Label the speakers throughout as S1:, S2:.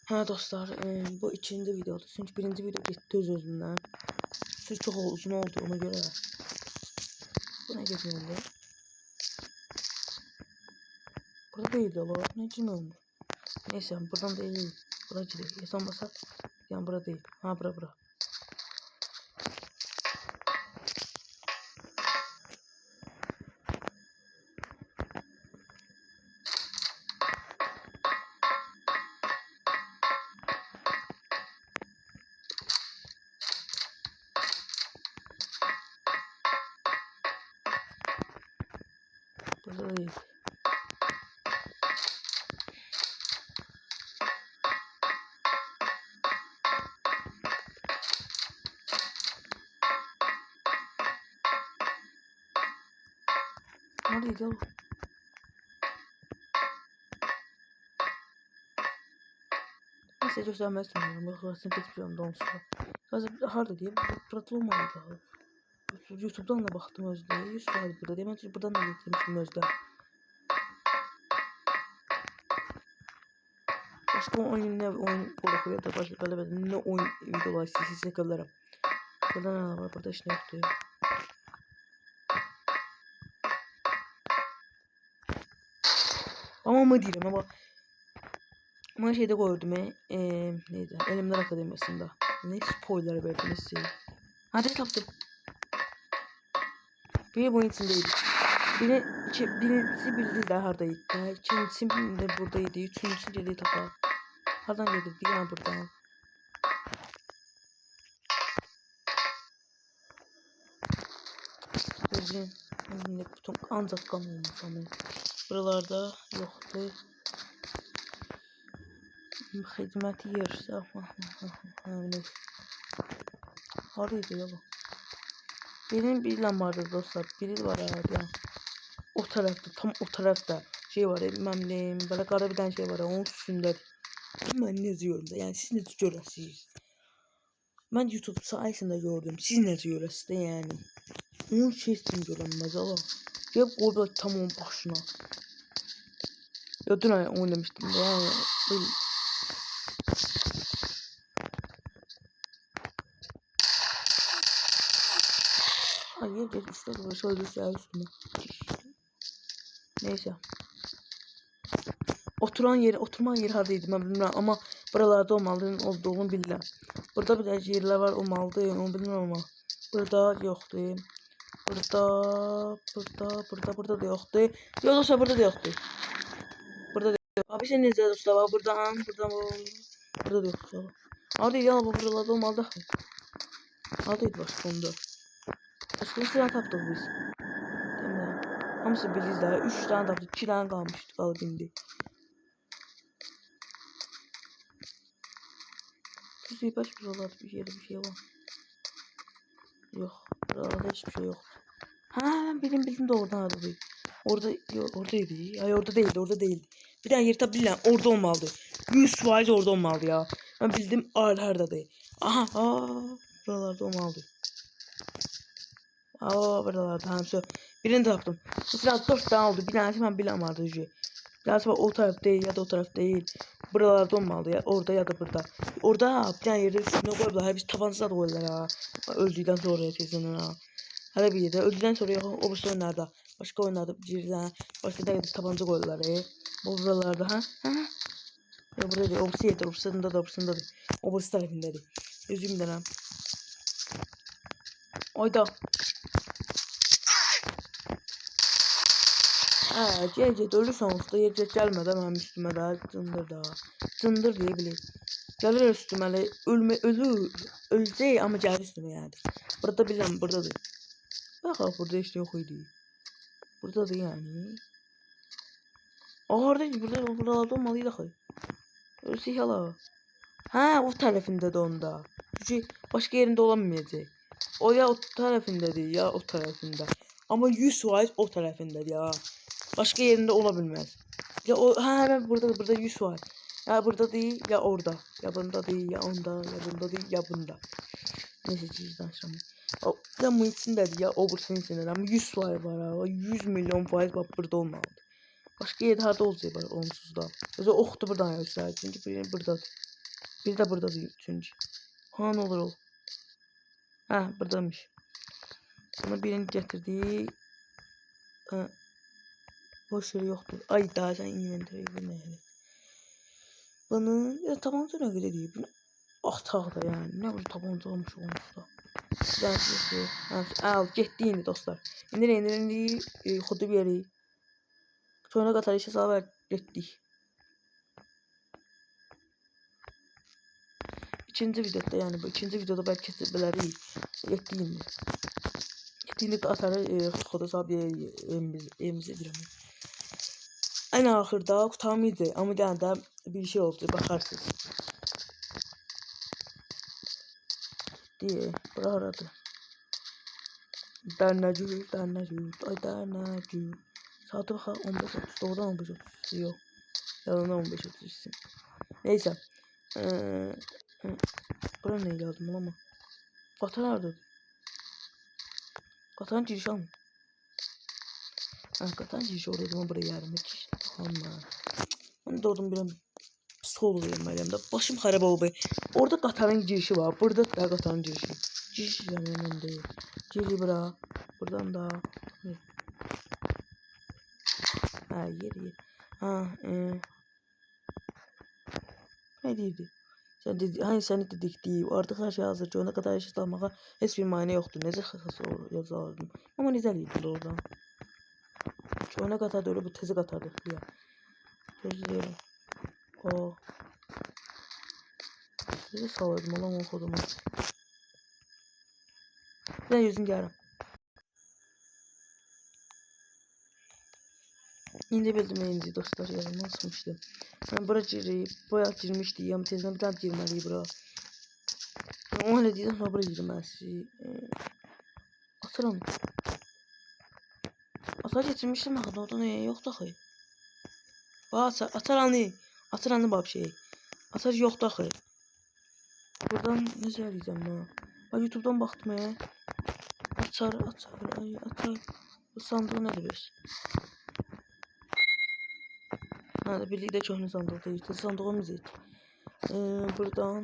S1: Ha dostlar, bu ikinci videodur. Çünkü birinci video getdi öz-özündən. Söz çox uzun oldu ona göre. Bu ne getməli? Burada değildi ola. Ne için olmuş? Neyse buradan değil. Bura gidiyor. Yasan basar. Yani bura değil. Ha bura. Burada değil. Neredeydi o? Neyse göstermez sanırım. Yoksa geçmiyorum da onsuz. Sadece harda diye pratlı olmalıydı. YouTube'dan da baktım özde. 100 vardı burada. Demek ki buradan da getirmişim özde. Başka oyun ne oyun olarak ya da başka böyle ne oyun videolar siz yakalarım. Burada ne var? Burada işte yoktu ya. Ama mı diyelim ama şeyde gördüm neydi? Elimler Akademisi'nde. Ne spoiler verdim size. Hadi taptım. Bir bunun içindeydi. Birincisi bildi de hardaydı. İkincisi de buradaydı. Üçüncüsü geldi tapa. Hardan geldi? Bir yana buradan. Gözüm. Ne bütün ancak kan olmuş ama. Buralarda yoktu. Hizmet yerse. Haraydı ya bu. Benim bir ilan vardı dostlar. Biri var herhalde. O tarafta, tam o tarafta şey var. Bilmem ne. Böyle kara bir tane şey var. Onun üstünde. Ben ne yazıyorum da. Yani siz ne görüyorsunuz? Ben YouTube sayesinde gördüm. Siz ne görüyorsunuz da yani? Onun şey için görünmez ama. Ya orada tam onun başına. Ya dün oynamıştım da yani. Böyle. Hayır geç üstte böyle şöyle üstüme. Neyse. Oturma yeri hardaydı ben bilmiyorum ama buralarda olmalının olduğunu bilirəm. Burada bir yerler var olmalıdır onu bilmiyorum ama burada yoktu. Burada da yoktu. Yok dostlar burada da yoktu. Burada da yok. Abi sen ne diyorsun dostlar? Burada da yoktu. Hadi ya bu buralarda olmalı. Hadi başka onda. Başka bir silah tapdık biz. Değil mi? Hamısı bilizler. 3 tane tapdık. 2 tane kalmıştı kalbindi. Güzel baş buralarda bir şey var. Yok. Buralarda hiçbir şey yok. Ha ben bildim de oradan aradı. Oradaydı. Ay orada değildi. Bir tane yeri tabi bilmem orada olmalı. 100% orada olmalı ya. Ben bildim ağırlarda değil. Aha buralarda olmalı. Buralarda tamam söyle. Birini de yaptım. Mesela 4 tane oldu. Bir tanesi ben bilmem vardı. Galiba o taraf değil ya da o taraf değil. Buralarda olmalı ya. Orada ya da burada. Orada bir tane yerde üstüne koydular. Biz tabansıza da koydular ha. Öldüğünden sonra tezinin ha. Her bir yerde öldükten sonra yok o bu oyunlarda başka oyunlarda bir tane başka da tabanca koydular bu buralarda ya burada değil obsi yeter obsunda da obsi tarafındadır üzüm denen oyda gece ölürsen usta yerce gelmeden hemen üstüme daha cındır diye bilir gelir üstüme ölecek ama gelir üstüme yani burada bilmem burada değil. Bak burada işte yok idi. Burada da yani. Oradaydı burada olmalıydı ki. Öyle hala. Ha o tarafında da onda. Çünkü başka yerinde olamayacak. O ya o tarafında değil ya o tarafında. Ama 100% o tarafında ya. Başka yerinde olabilmez. Ya o ben burada 100 var. Ya burada değil ya orada. Ya bunda değil ya onda ya bunda değil ya bunda. Neyse cüzdan sonra. O ya bu içindedir ya o bursun içinde ama 100 var ha. 100 milyon faiz bak burada olmalı. Başka yerde harda olacak var onsuz da. Özü oxdu buradan göstərir çünki birini buradadır. Biri de burada değil üçüncü. Ha ne olur ol. Ha buradaymış. Bunu birini getirdik. Ha, boş yeri yoktur. Ay daha sen inventory bilmeyelim. Bunun ya tabanca ne kadar değil. Ataq da yani. Ne bu tabanca olmuş olmuşsa. Güzel. Al getdi indi dostlar. İndi xudu bir yeri. Sonra qatar işə salıb getdik. İkinci videoda yani bu ikinci videoda belki bilərik. Getdi indi. Getdi indi qatarı xudu salıb evimizə girəmək. En axırda qutamaydı amma yəni də bir şey oldu bakarsınız. Diye bura aradı. Dernacı, ay dernacı. Saate baka 15.30, doğrudan 15.30 yok. Yalan 15.30'sin. Neyse. Bura ne geldim ama. Qatar nerede? Qatarın girişi almı? Ha, Qatarın girişi orada ama buraya yermek. Amma. Ben doğdum bir sol vermeliyim de başım xarab oldu. Orada Qatarın girişi var. Burada da Qatarın girişi. Giriş yanından değil. Giri bura. Buradan da. Ha yer. Ha ne dedi? Sen dedi, hani seni dedik değil. Artık her şey hazır. Ona kadar eşit almağa hiçbir mani yoktu. Nece yazardım. Ama nece değildi oradan. Ona kadar da öyle bu tezi katardık ya. Gözlerim. O. Nece salırdım olan okudum. Ben yüzüm yarım. İndi bildim indi dostlar yarımdan sıkmıştım. Ben bura boya girmişdi ama tezden bir tane girmeli bura. Ben o öyle dedim sonra bura girmesi. Atıram. Atar getirmiştim bakın orada ne yoktu axı. Bax atar anı bab şey. Atar yoktu axı. Buradan necə eləyəcəm mən? Bax YouTube'dan baxdım ya. Atar. Ay atar. Bu sandığı nədir biz? Ha da birlikdə köhnə sandığı deyil. Sandığımız et. Buradan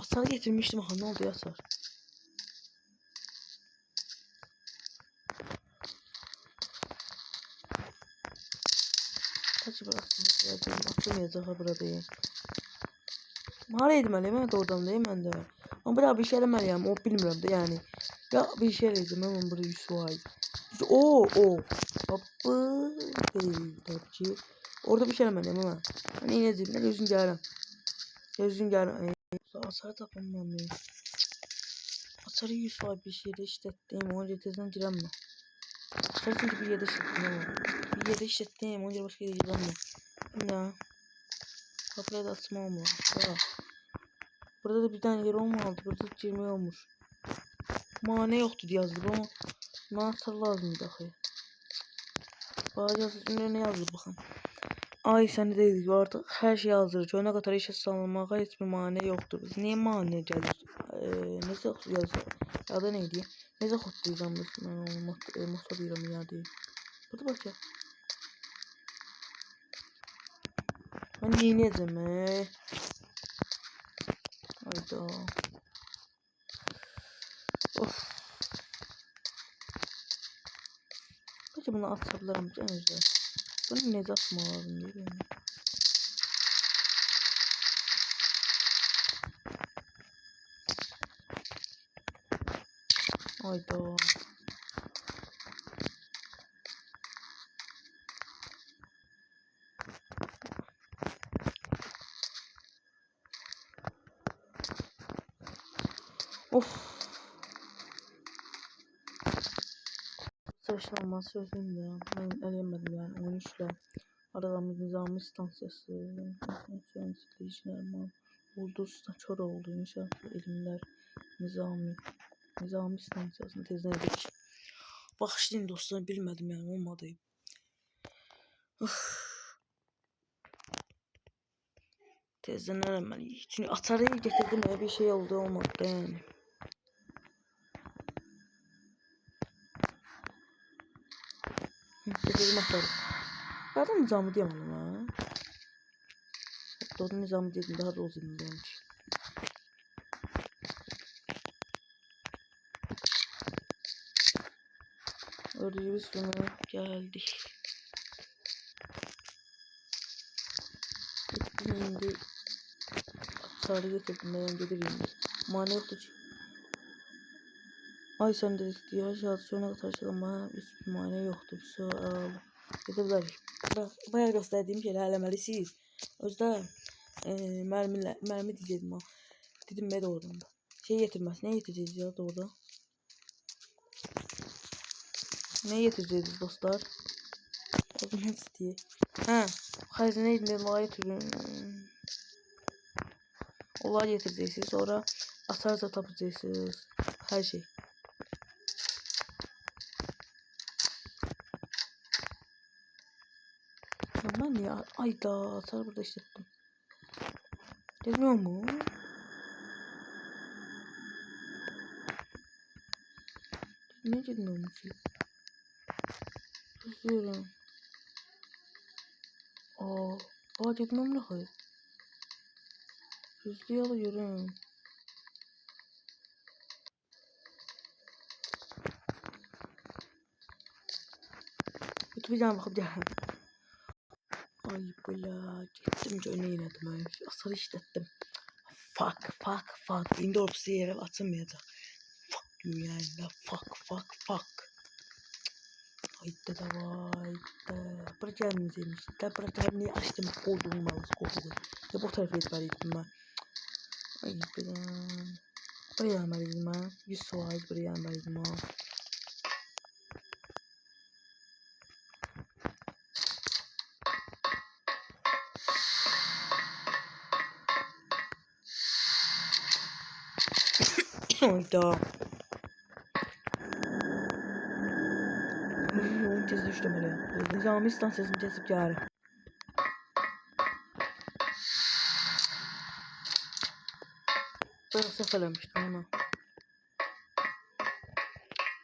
S1: atar getirmişdim axı. Nə oldu ya atar? Kaç bıraktım? Atılmayacaq ha buradayım. Hara etməliyəm? Mən də oradan deyim mən də. Amma bura bir şey eləməliyəm. O bilmirəm də yəni. Ya bir şey eləyəcəm. Mən burada 100 var. O. Babı. Tabii ki. Orada bir şey eləməliyəm ama. Hani inəcəm. Nə gözüm gəlirəm. Gözüm gəlirəm. Asarı tapamam. Asarı 100 var bir şeydə işlətdim. Ona görə tezdən girəm mən. Asarı çünki bir yerdə işlətdim ama. Bir yerdə işlətdim. Ona görə başqa yerdə girəm mən. Ne? Kapıya da açma olmur. Burada da bir tane yer olmalı. Burada girmək olmur. Mane yoktu diye yazdı ama mantar lazımdı axı. Bana yazdı ne yazdı baxın. Ay səni dedik artıq hər şey hazır. Köynə qatar işə salınmağa heç bir mane yoxdur. Biz niyə mane gəlir? Necə yazır? Ya da neydi? Necə xodlayacağım mən onu motor deyirəm ya deyim. Burada bax ya. Mən neyniyəcəm Hayda. Of. Peki bunu atabilirim en güzel. Bunu ne atma lazım değil mi? Hayda. Of. Saçmalama sözüm ya. Ben eleyemedim yani 13'le. Aralarımız nizami stansiyası. Stiliciler Ulduz Çor oldu. İnşaat ilimler Nizami stansiyasını tezden edik. Bağışlayın dostlar bilmedim yani olmadı. Tezden öğrenmeliyim. Çünkü atarı getirdim ya bir şey oldu olmadı yani. Getirdim atarı. Zaten nizami diyemem ha. Doğru nizamı dedim daha da uzun olmuş. Gördüğünüz sonra geldik. Şimdi sarı getirdim ben getireyim. Mane yoktu. Ay sen dedik diye şansına taşıdım bana üst mane yoktu. Sağ ol. Getirdiler. Bayağı gösterdiğim şeyler eləməlisiniz. Özdə mermi diyecektim ha. Dedim ben de oradan da. Şey getirmez. Ne getireceğiz ya doğrudan? Ne getireceğiz dostlar? O zaman diye. Ha. Hazineydi ne olay getirin. Olay getireceksiniz. Sonra atarsa tapacaksınız. Her şey. Ben ya ayda atar burada işlettim. Gelmiyor mu? Ne gelmiyormuş ya? Üzüyorum. Gelmiyor mu hayır? Hızlı alıyorum. YouTube'dan bakıp geldim. Ay bula gittim öne inedim. Asıl işlettim. Fuck. Indoors yere atılmayacak. Fuck you yani. Fuck. Haydi de vaydı. Bırak gelmeyeceğim işte. Bırak gelmeyi açtım. Koydum malız kokuyu. Ya bu tarafa etmeliydim ben. Ay bula. Buraya gelmeliydim ben. 100 suayız buraya gelmeliydim ben. Hayda. Tez düştüm oraya. Nizami istasyasını kesip geldi. Bayağı sefelemiştim ama.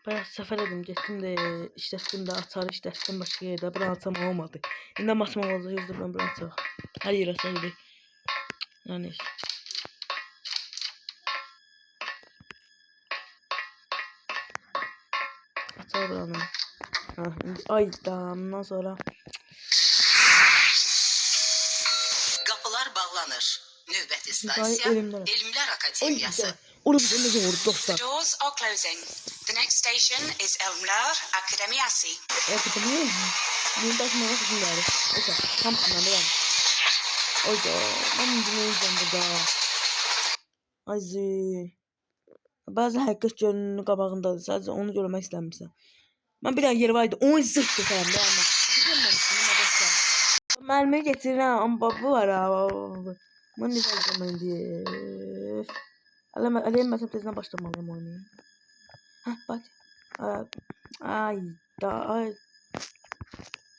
S1: Bayağı sefeledim. Getdim de işletdim de atar işletdim başka yerde. Bıraksam olmadı. Yine basma oldu. Yüzde ben bıraksam. Her yere sayıldı. Yani atar buranın. Ayda ondan sonra.
S2: Kapılar bağlanır. Növbəti stansiya Elmlər Akademiyası.
S1: Orası ne zor dostlar.
S2: The doors are closing. The next station is Elmlər Akademiyası.
S1: Akademiya mı? Bunun taşıma nasıl bari? Neyse tam kınandı yani. Ayda ben dinleyeceğim burada. Ayzi. Bazı herkes gönlünün qabağındadır. Sadece onu görmək istəmirsən. Ben bir tane yeri vardı. Onu zırttı falan. Mermi getiren ama bu var ha. Bu ne zaman diye. Alem mesela tezden başlamalıyım oynayayım. Hah bak.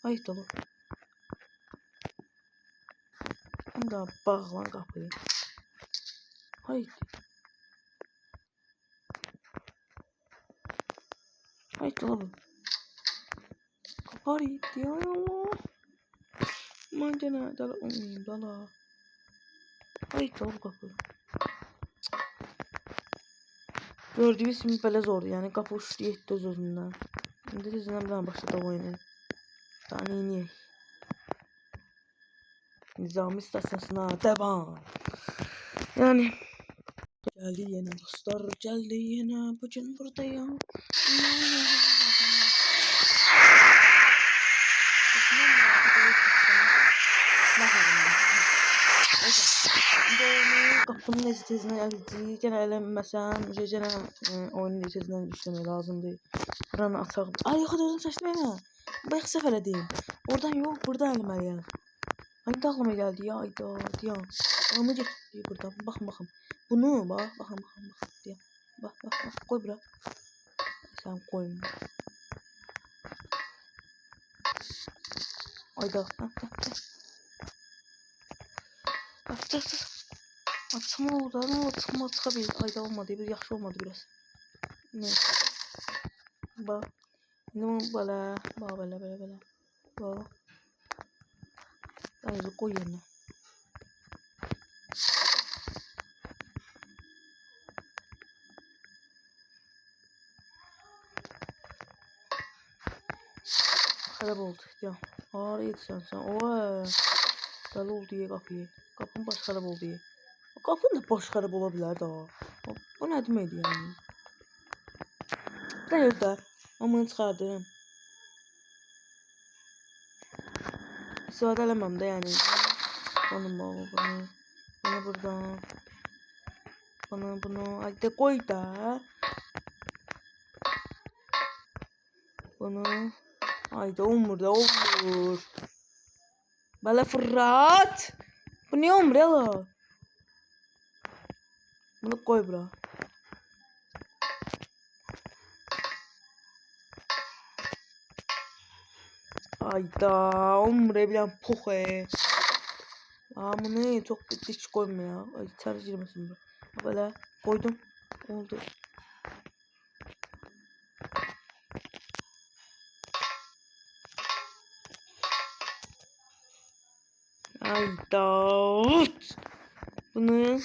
S1: Ay dolu. Hem de bağlan kapıyı. Haydi. Haydi dolu. Kapar gitti ya Allah. Mancana dala olmayayım dala. Haydi dolu kapı. Gördüğünüz gibi böyle zor yani kapı uçtu yetti özünden. Şimdi sizinle bir başladı oyunu. Daha niye? Nizami istasyasına devam. Yani geldi yine dostlar geldi yine bugün buradayım. Kapının ezitesine geldi. Gene mesela gene oyunun ezitesinden düşmeye lazımdı. Buranı atak. Ay yok oradan saçmayla. Bayaq səhv elədim. Oradan yok buradan eləməliyəm. Hangi aklıma geldi ya ayda ya. Onu getirdi burada. Bakın. Bunu bakın diye. Bak koy bura. Sen koyma. Ayda. Atacağız. Atsam oldu ama çıkabilir. Ayda olmadı. Bir yaxşı olmadı biraz. Ne? Bak. Ne böyle. Bak böyle. Bak. Ayda koy yerine. xarab oldu. Ya. Haraya yetişsən sən. Oy. Dəli oldu ye qapıyı. Qapının başı xarab oldu ye. Qapının da başı xarab ola bilər də. Bu nə deməkdir yəni? Bir də amma çıxardım. İstifadə eləməm də yəni. Bunu buradan. Bunu hadi koy da. Bunu haydi olmur da olmur. Böyle Fırat. Bu niye olmur ya la? Bunu koy bura. Hayda olmur ya bilen pohe. Bunu çok diş koyma ya. Ay içeri girmesin bu. Böyle koydum. Oldu. Hayda. Bunu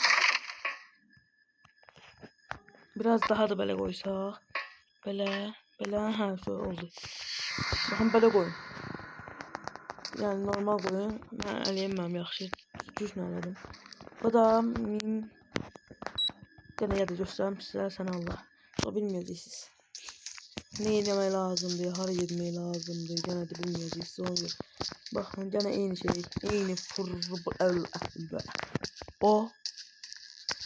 S1: biraz daha da böyle koysak. Böyle ha oldu. Bakın böyle koyun. Yani normal koyun. Ben eləyəmməm yaxşı. Düzlə elədim. Bu da min. Gene ya da göstərim sizə sən Allah. O bilməyəcəksiniz. Ne yemək lazımdır, hara yemək lazımdır. Gene de bilməyəcəksiniz. Ona göre. Bakın gene eyni şey. Eyni fırr. O.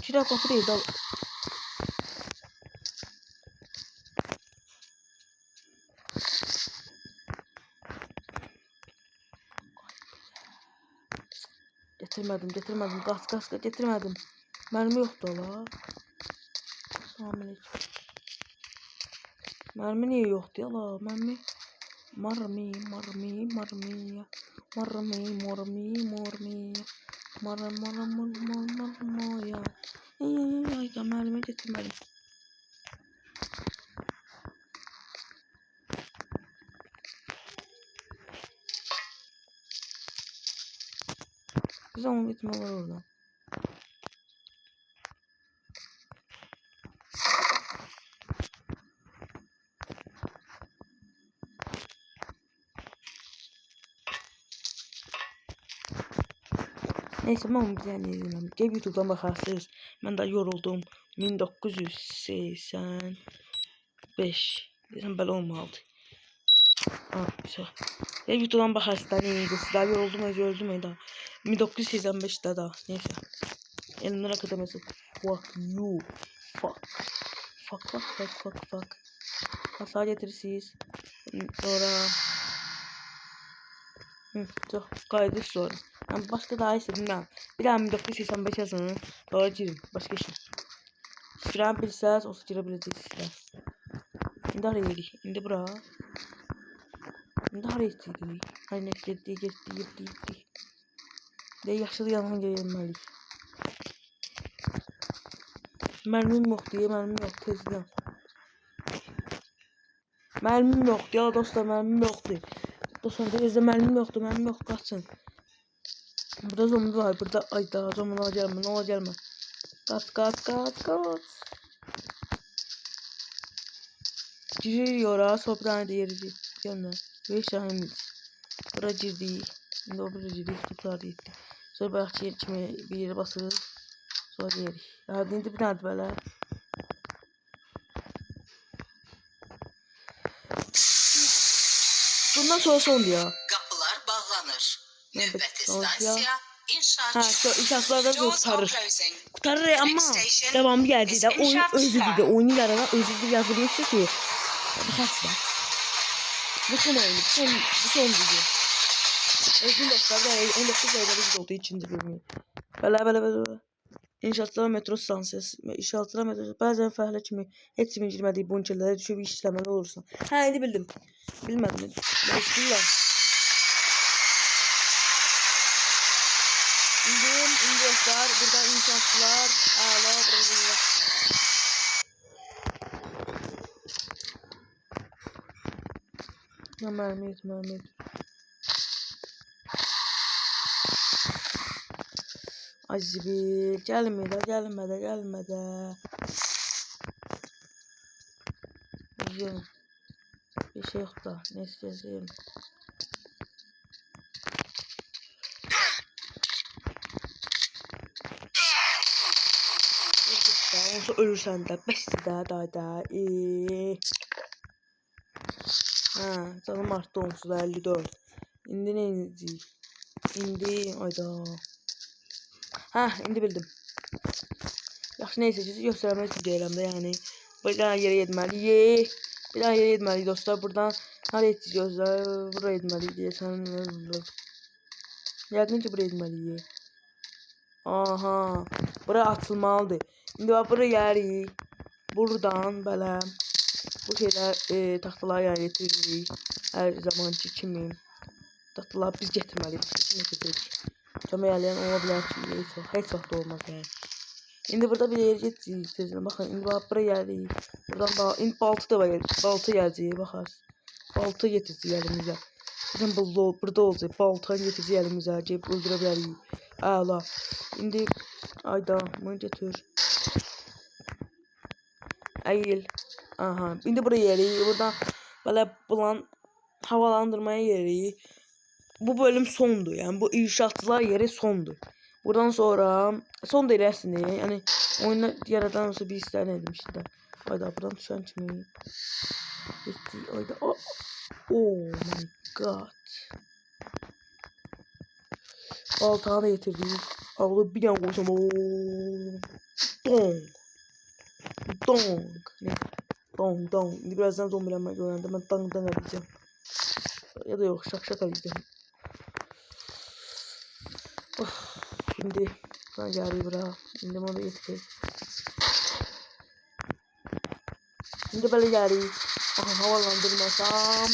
S1: Şuraya kapı değil de. Getirmedim. Kas getirmedim. Mermi yoktu la. Selamünaleyküm. Mermi niye yoktu ya la? Mermi. Marmi. Ya. Ya mermi getirmedim. Güzel onu gitme var oradan. Neyse ben bir tane izlemem. Gel YouTube'dan bakarsınız. Ben de yoruldum. 1985. Desem böyle olmalı. Güzel. Gel YouTube'dan bakarsınız. Sizler yoruldum öldüm da. 1985'te da. Neyse. Elimden akademisi. Fuck you. Fuck. Hasar getirirsiniz. Sonra. Çok kaydı sonra. Ben başka daha istedim ben. Bir daha 1985 yazını. Sonra girin. Başka şey. Şifren bilsəz olsa girebileceksiniz. İndi haraya yedik. İndi bura. İndi haraya yedik. Hayır neyse getdik. De yaşlı yanına gelmeliyiz. Mermim yok diye mermim yok tezden. Mermim yok ya dostlar mermim yoktu. Dostlar tezde mermim yoktu kaçın. Burada zombi var burada ayda zombi ne olacak mı? Kaç. Giriyor ha sopran diğeri yanına. 5 saniyemiz. Bura girdi. Şimdi o bura girdi tutar gitti. Sonra bahçeye içime bir yere basırız. Sonra yerik. Ya dindi bir tane böyle. Bundan sonra son diyor.
S2: Kapılar bağlanır.
S1: Evet,
S2: Növbəti
S1: son
S2: stansiya
S1: diyor.
S2: inşaat.
S1: İnşaatlarda
S2: Doors are
S1: kurtarır.
S2: closing.
S1: Kurtarır
S2: The
S1: ama
S2: next station
S1: devamı geldi
S2: is
S1: de oyun
S2: inşaat
S1: özüdür de
S2: plan.
S1: oyunun yarana özüdür yazılmıştı ki. Bakasla. Bu son oyunu. Bu son dizi. Özün dostlar da 19 ayda bir olduğu içindir bölümü. Böyle. İnşaatlara metro stansiyası, inşaatlara metro bazen fəhlə kimi heç kimin girmədiyi bunkerlərə düşüb işləməli olursan. Hə, indi bildim. Bilmədim. Bilirəm. İndi dostlar, burada inşaatçılar, əla, burada. Mermi. Azibil, gəlmə də. Bir şey yok da, neyse gezeyim. Onsa ölürsən də. Bəsdir də, dayda. Hə, canım artdı onsuz da 54. İndi nə edəcəyik? İndi ayda. Hə, indi bildim. Yaxşı, neyse, sizi göstərmək üçün deyirəm də, yəni. Bir dənə yerə yetməliyik. Bir dənə yerə yetməliyik dostlar. Buradan hara etdik gözlər? Buraya yetməliyik deyəsən. Yəqin ki, buraya yetməliyik. Aha, bura açılmalıdır. İndi bax, buraya gəlirik. Buradan belə bu şeylər taxtaları yerə yetiririk. Hər zamanki kimi. Taxtaları biz getirməliyik. Kim getirecek? Kömək eləyən ola bilər ki, heç vaxt olmaz yəni. İndi burada bir yer geçeceğiz sözüne bakın. İndi bak buraya geldik. Buradan bak. İndi balta da var. Balta gelecek. Bakarsın. Balta getireceğiz elimize. Bizim burada olacak. Balta getireceğiz elimize. Gelip öldürebiliriz. A'la. İndi ayda bunu getir. Eğil. Aha. İndi buraya gelirik. Buradan böyle bulan havalandırmaya gelirik. Bu bölüm sondu. Yani bu inşaatçılar yeri sondu. Buradan sonra son değil aslında yani oyunu yaradan olsa bir ister neydim işte. Hayda buradan düşen kimi. Gitti hayda. Oh my god. Baltağı da getirdik. Havlu bir tane koysam. Dong. Dong. Ne? Dong dong. Şimdi birazdan zombilenmek öğrendim. Ben dong dong edeceğim. Ya da yok şak şak edeceğim. Of. Şimdi ben geri bırak. Şimdi onu getir. Şimdi böyle geri. Aha havalandırmasam.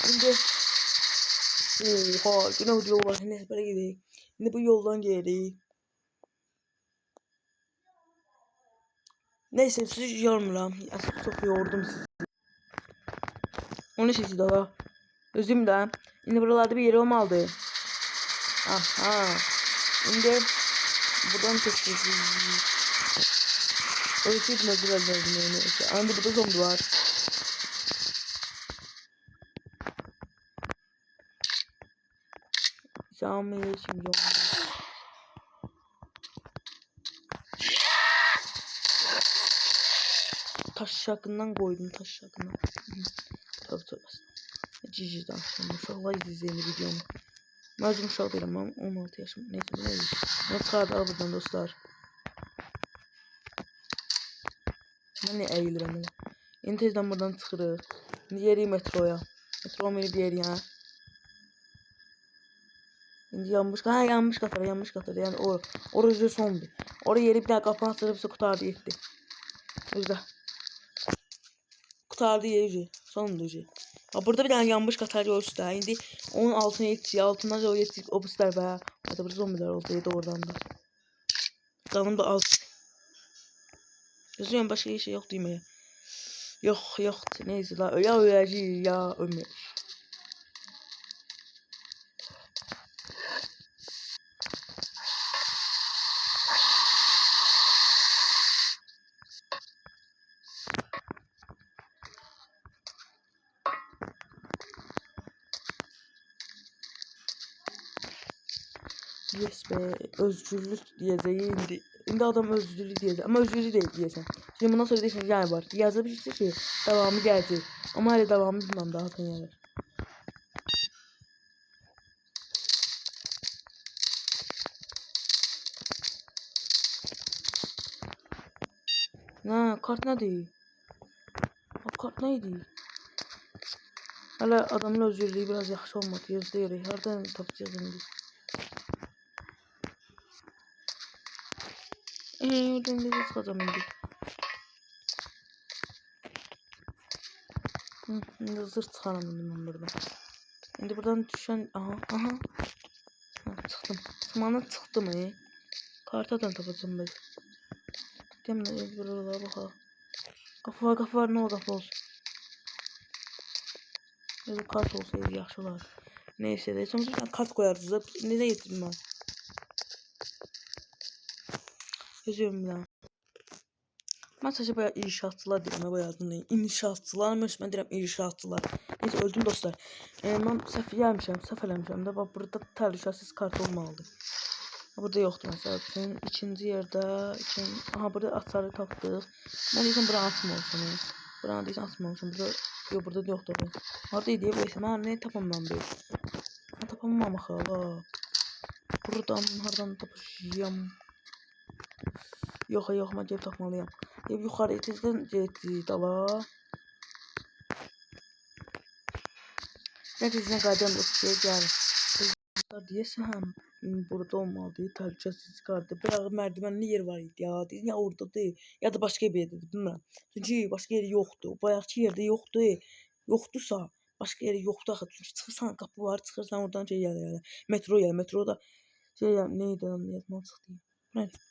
S1: Şimdi oha yine o yol var. Neyse böyle gidelim. Şimdi bu yoldan geri. Neyse sizi yormuram. Aslında çok yordum sizi. Onun sesi daha. Özüm de. Şimdi buralarda bir yer olmalı. Aha. Şimdi buradan çekeceğiz. Öyle şey etmez biraz lazım. Anda burada zombi var. Cami şimdi yok. Taş şakından koydum taş şakından. Tabii tabii. Cici danışım. Uşaqlar izləyir videomu. Məzun uşaq deyirəm, mən 16 yaşım. Neyse bu neydi? Bunu çıxardı al buradan dostlar. Mən nə əyilirəm elə. İndi tezdən buradan çıxırıq. İndi yerik metroya. Metro məni bir yer yəni. İndi yanmış qatara, yanmış qatara. Yəni orası sondur. Oraya yeri bir dənə qapını açırıbsa qutardı getdi. Özdə. Qutardı yeri. Sondur. Burada bir tane yanmış katar göster. İndi onun altına yetişiyor. Altına da o yetişiyor. O buslar be. Hadi burada zombiler olsaydı oradan da. Canım da az. Yazıyorum başka bir şey yok değil mi? Yok. Neyse la. Ya öleceğiz ya ölmüyor. Yes be, özgürlük diyeceği indi adam özgürlük diyecek ama özgürlük değil diyeceksin. Şimdi bundan sonra diyeceksin yani var. Yazabilirsin ki devamı gelecek. Ama hala devamı bilmem daha tanıyalım. Ne kart ne değil? Kart neydi? Hala adamın özgürlüğü biraz yaxşı olmadı. Yazdı hardan tapacağız indi? Oradan da çıkacağım indi. Şimdi zırt çıkarım ben buradan. Şimdi buradan düşen aha. Çıktım. Tırmanıp çıktım Kartadan tapacağım ben. Demle buralara bakalım. Kafa var ne o kafa olsun. Ya da kart olsaydı yaxşı olar. Neyse de sonuçta bir kart koyarız. Ne getirdim ben? Yazıyorum bir daha. Ben sadece bayağı inşaatçılar deyirəm, bayağı adını. İnşaatçılar, mən deyirəm inşaatçılar. Neyse öldüm dostlar. Ben səhv eləmişəm də. Bax burada təhlükəsiz kart olmalıdır. Burada yoxdur məsəl üçün. İkinci yerdə, aha burada açarı tapdıq. Mən deyirəm bura açmamışam. Buranı deyirəm açmamışam. Burada yox, burada da yoxdur. Harda idi bu isə? Mən nə tapamam bir. Mən tapamam axı la. Buradan hardan tapacağam? Yox, mən gəlib tapmalıyam. Yuxarı tezdən getdik dala. Nəticəsinə qayıdan dostlar gəlir. Deyəsən burada olmalıdır. Təhlükəsiz çıxardı. Bir mərdivənli yer var idi ya. Ya oradadır, ya da başqa bir yerdə, bilmirəm. Çünki başqa yeri yoxdur. Bayaqki yerdə yoxdur. Yoxdursa, başqa yeri yoxdur axı. Çünki çıxırsan, qapı var, çıxırsan oradan şey gəlir. Metro gəlir. Metroda şey neydi lan, yadımdan çıxdı. Nədir?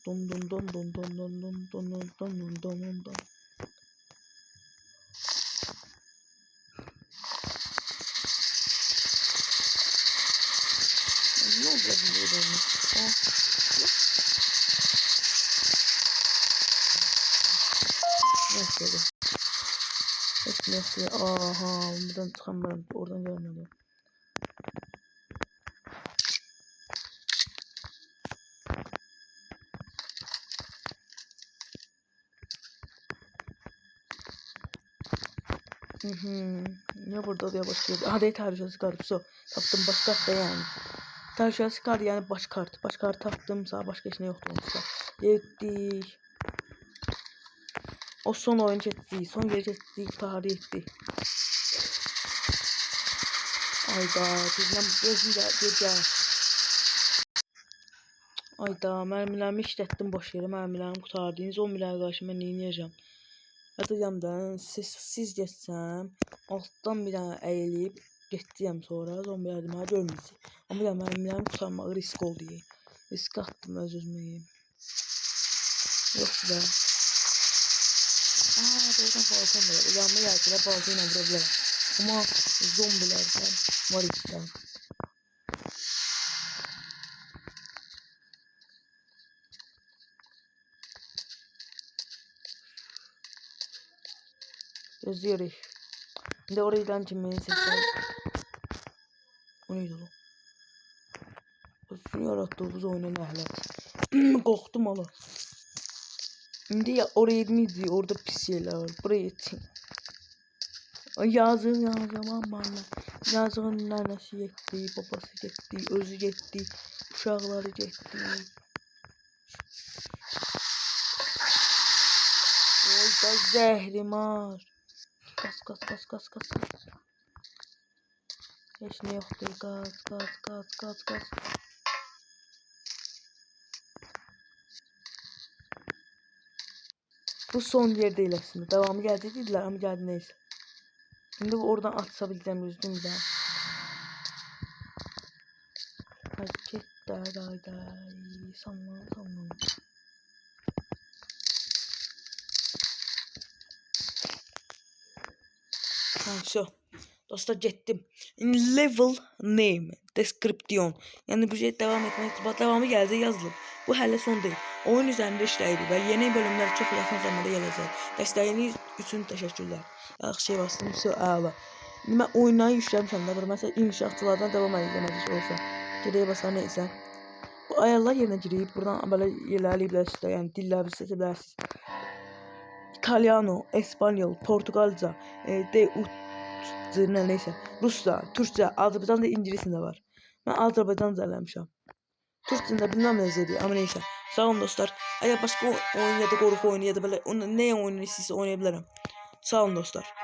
S1: Don don don don don don don don don don don don. Ne olacak burada? Neyse. Neyse. Aha, buradan çıkamıyorum. Oradan gelmedi. Ya burada ya başka yerde. Aha, değil, təhlükəsiz kart. So, tapdım başka kartda yani. Təhlükəsiz kart yani baş kart. Baş kart tapdımsa başka heç nə yoxdur olmuşsa. Getdik. O son oyun getdik. Son geri getdik. Tarih etdik. Ayda, bizden gözüm gəl. Ayda, mərmilərimi işlətdim boş yerə. Mərmilərimi qutardınız. 10 milyar qarşı mən neyniyəcəm? Atacağım da siz geçsem alttan bir tane eğilip geçeceğim sonra zombiler demeye görmeyecek. Ama ya benim kurtarmak risk oldu. Risk attım özümü. Yok be. Buradan balkon da var. Yanına geldiler balkonla vurabilir. Ama zombilerden var işte. Gözlüyoruz. Şimdi oradan kimin sesler. O neydi o? Özünü yarattığımız oyunun əhləti. Qorxdum ala. Şimdi ya oraya gitmeyeceğiz. Orada pis yerler var. Buraya gideceğim. Yazığın aman. Yazığın nənəsi getdi, babası getdi, özü getdi, uşaqları getdi. Orada zəhrim var. Qaz. Heç nə yoxdur. Qaz. Bu son yer değil aslında. Devamı gelecek dediler ama geldi neyse. Şimdi oradan atabileceğim yüzdüm bir daha. Hareketler sanma. Все. Dostlar getdim. Level name description. Yani bu şey devam etmek devamı geldi yazılıb. Bu hələ son deyil. Oyun üzərində işləyirik və yeni bölümlər çox yaxın zamanda gələcək. Dəstəyiniz üçün təşəkkürlər. Yaxşı şey bastım, əla. Mən oyunları yükləmişəm də, məsələn inşaatçılardan devam edəcək olsa. Gedəyə basar neysə. Bu ayarlar yerinə girib buradan belə yerləyiblər, yəni dilləri seçə bilərsiniz. İtalyano, İspanyol, Portugalca, neyse. Rusça, Türkçe, Azerbaycan'da İngilizce de var. Ben Azerbaycan'da eləmişəm. Türkçe'de bilmem nezdir ama neyse. Sağ olun dostlar. Eğer başka oyun ya da korku oyunu ya da böyle ne oyunu istəyirsə oynaya bilərəm. Sağ olun dostlar.